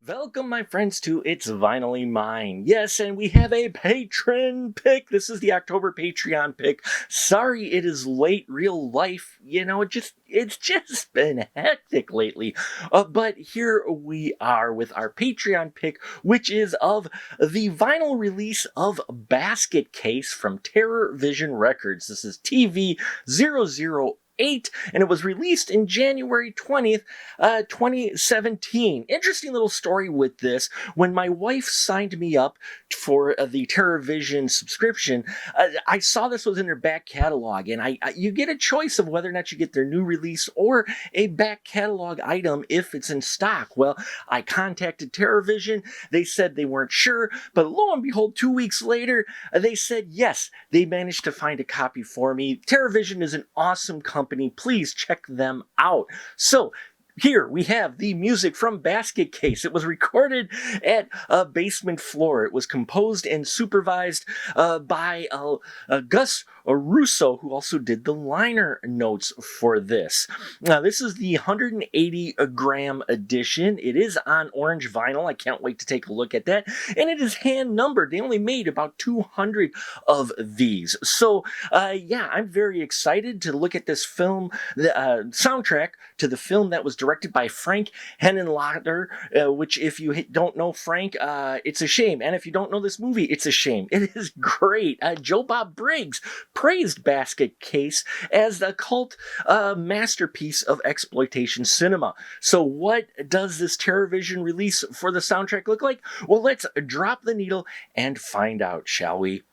Welcome, my friends, to It's Vinylly Mine. Yes, and we have a patron pick. This is the October Patreon pick. Sorry it is late, real life. It's just been hectic lately. But here we are with our Patreon pick, which is of the vinyl release of Basket Case from TerrorVision Records. This is TV008, and it was released in January 20th, 2017. Interesting little story with this. When my wife signed me up for the TerrorVision subscription, I saw this was in their back catalog, and you get a choice of whether or not you get their new release or a back catalog item if it's in stock. Well, I contacted TerrorVision. They said they weren't sure, but lo and behold, 2 weeks later, they said yes, they managed to find a copy for me. TerrorVision is an awesome company. Please check them out. So here we have the music from Basket Case. It was recorded at a basement floor. It was composed and supervised by Gus Russo, who also did the liner notes for this. Now, this is the 180-gram edition. It is on orange vinyl. I can't wait to take a look at that. And it is hand-numbered. They only made about 200 of these. So, yeah, I'm very excited to look at this film, the soundtrack to the film that was directed by Frank Henenlotter, which, if you don't know Frank, it's a shame. And if you don't know this movie, it's a shame. It is great. Joe Bob Briggs praised Basket Case as the cult masterpiece of exploitation cinema. So what does this TerrorVision release for the soundtrack look like? Well, let's drop the needle and find out, shall we?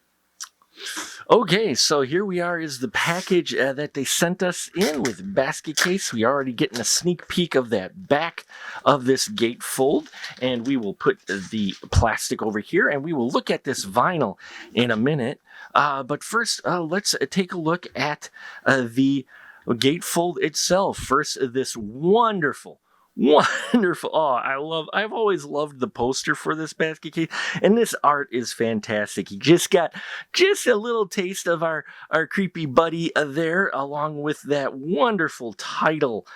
Okay, so here we are is the package that they sent us in with Basket Case. We are already getting a sneak peek of that back of this gatefold, and we will put the plastic over here, and we will look at this vinyl in a minute. But first, let's take a look at the gatefold itself. First, this wonderful, I've always loved the poster for this Basket Case, and this art is fantastic. You just got a little taste of our creepy buddy there, along with that wonderful title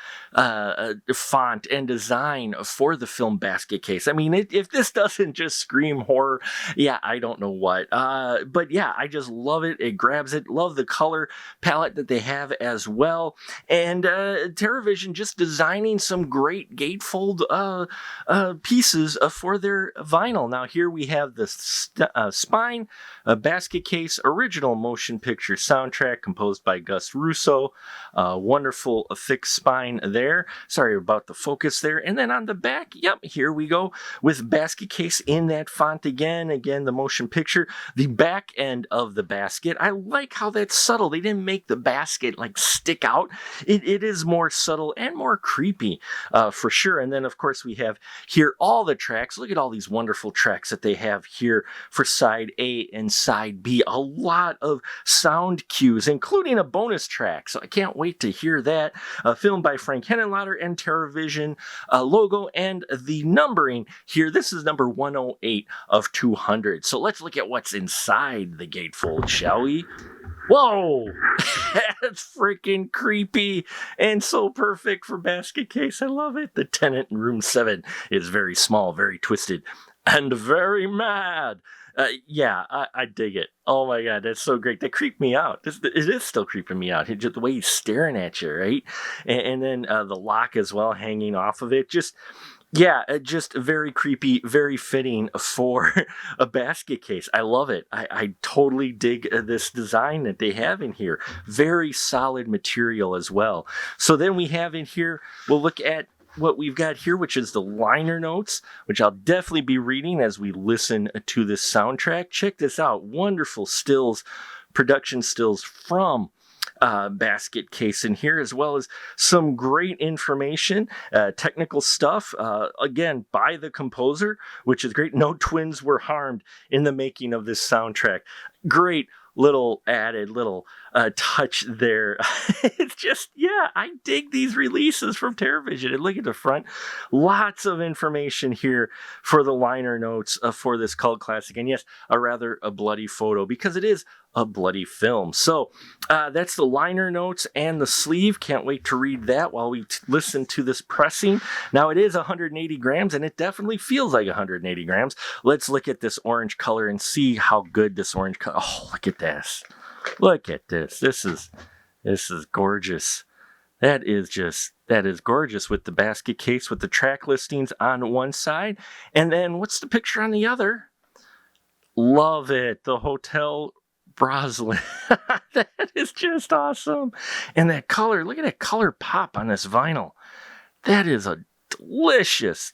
font and design for the film Basket Case. I mean, if this doesn't just scream horror, yeah, I don't know what. But yeah, I just love it. It grabs it. Love the color palette that they have as well. And TerrorVision just designing some great gatefold pieces for their vinyl. Now here we have the spine, Basket Case original motion picture soundtrack composed by Gus Russo. Wonderful thick spine there. Sorry about the focus there. And then on the back, yep, here we go with Basket Case in that font again. Again, the motion picture. The back end of the basket. I like how that's subtle. They didn't make the basket like stick out. It is more subtle and more creepy for sure. And then, of course, we have here all the tracks. Look at all these wonderful tracks that they have here for side A and side B. A lot of sound cues, including a bonus track. So I can't wait to hear that. Filmed by Frank Henenlotter and TerrorVision logo and the numbering here. This is number 108 of 200. So let's look at what's inside the gatefold, shall we? Whoa! That's freaking creepy and so perfect for Basket Case. I love it. The tenant in room 7 is very small, very twisted, and very mad. Yeah, I dig it. Oh my God, that's so great. That creeped me out. It is still creeping me out. Just the way he's staring at you, right? And then the lock as well hanging off of it. Just very creepy, very fitting for a Basket Case. I love it. I totally dig this design that they have in here. Very solid material as well. So then we have in here, we'll look at what we've got here, which is the liner notes, which I'll definitely be reading as we listen to this soundtrack. Check this out. Wonderful stills, production stills from Basket Case in here, as well as some great information, technical stuff, again, by the composer, which is great. No twins were harmed in the making of this soundtrack. Great little added touch there. It's just, yeah, I dig these releases from TerrorVision. And look at the front. Lots of information here for the liner notes for this cult classic. And yes, a bloody photo, because it is a bloody film. So that's the liner notes and the sleeve. Can't wait to read that while we listen to this pressing. Now it is 180 grams and it definitely feels like 180 grams. Let's look at this orange color and see how good this orange color. Oh, look at this. Look at this. This is gorgeous. That is gorgeous with the basket case with the track listings on one side. And then what's the picture on the other? Love it. The Hotel Broslin. That is just awesome. And that color, look at that color pop on this vinyl. That is a delicious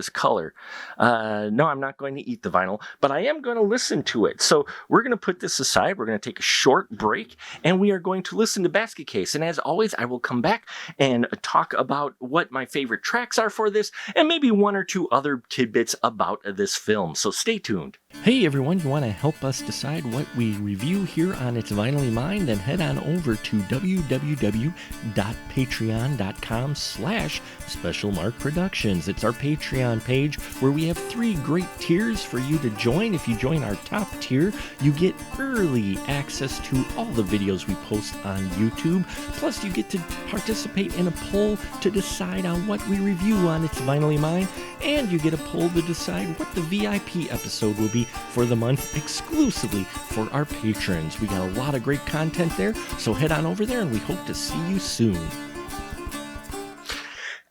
color. No, I'm not going to eat the vinyl, but I am going to listen to it. So we're going to put this aside. We're going to take a short break and we are going to listen to Basket Case. And as always, I will come back and talk about what my favorite tracks are for this and maybe one or two other tidbits about this film. So stay tuned. Hey everyone, you want to help us decide what we review here on It's Vinylly Mine? Then head on over to www.patreon.com/SpecialMarkProductions. It's our Patreon page where we have 3 great tiers for you to join. If you join our top tier, you get early access to all the videos we post on YouTube. Plus, you get to participate in a poll to decide on what we review on It's Vinylly Mine. And you get a poll to decide what the VIP episode will be for the month exclusively for our patrons. We got a lot of great content there, so head on over there and we hope to see you soon.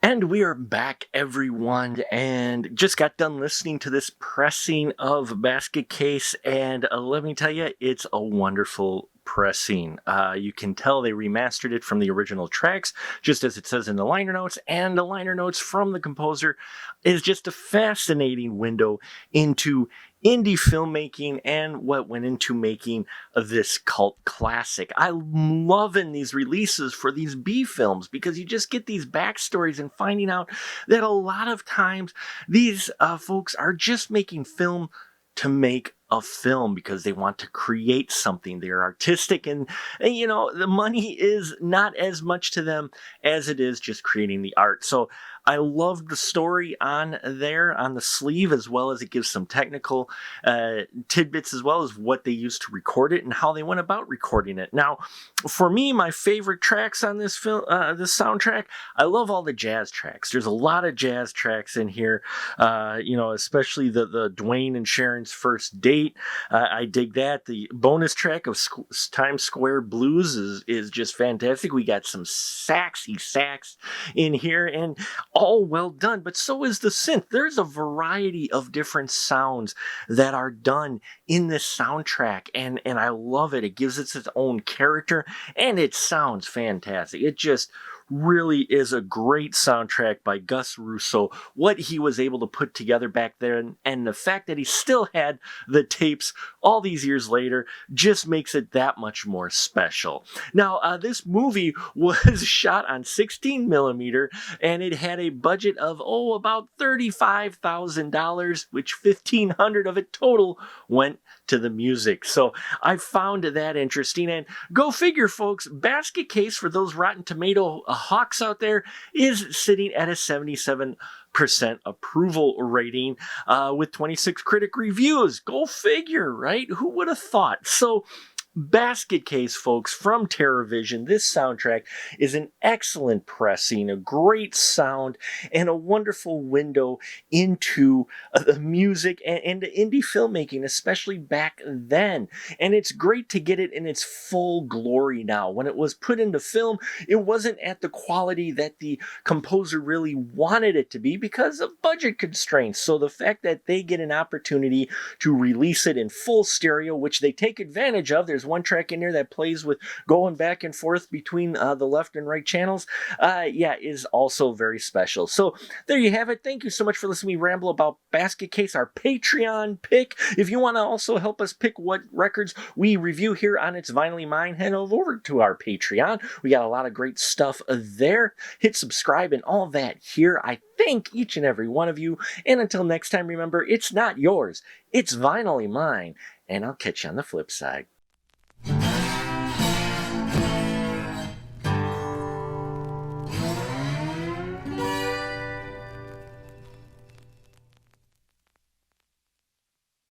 And we are back, everyone, and just got done listening to this pressing of Basket Case, and let me tell you, it's a wonderful pressing. You can tell they remastered it from the original tracks, just as it says in the liner notes, and the liner notes from the composer is just a fascinating window into indie filmmaking and what went into making this cult classic. I'm loving these releases for these B films because you just get these backstories and finding out that a lot of times these folks are just making film to make a film because they want to create something. They're artistic and you know, the money is not as much to them as it is just creating the art. So I love the story on there on the sleeve, as well as it gives some technical tidbits, as well as what they used to record it and how they went about recording it. Now, for me, my favorite tracks on this film, this soundtrack, I love all the jazz tracks. There's a lot of jazz tracks in here, you know, especially the Dwayne and Sharon's first date. I dig that. The bonus track of Times Square Blues is just fantastic. We got some saxy sax in here, and all well done, but so is the synth. There's a variety of different sounds that are done in this soundtrack, and I love it. It gives it its own character, and it sounds fantastic. It just really is a great soundtrack by Gus Russo, what he was able to put together back then, and the fact that he still had the tapes all these years later just makes it that much more special. Now, this movie was shot on 16 millimeter, and it had a budget of, about $35,000, which $1,500 of it total went to the music. So I found that interesting, and go figure, folks, Basket Case, for those Rotten Tomato hawks out there, is sitting at a 77% approval rating with 26 critic reviews. Go figure, right? Who would have thought? So Basket Case, folks, from TerrorVision. This soundtrack is an excellent pressing, a great sound, and a wonderful window into the music and the indie filmmaking, especially back then. And it's great to get it in its full glory now. When it was put into film, it wasn't at the quality that the composer really wanted it to be because of budget constraints. So the fact that they get an opportunity to release it in full stereo, which they take advantage of, there's one track in there that plays with going back and forth between the left and right channels, is also very special. So there you have it. Thank you so much for listening to me ramble about Basket Case, our Patreon pick. If you want to also help us pick what records we review here on It's Vinylly Mine, head over to our Patreon. We got a lot of great stuff there. Hit subscribe and all that here. I thank each and every one of you. And until next time, remember, it's not yours. It's Vinylly Mine. And I'll catch you on the flip side.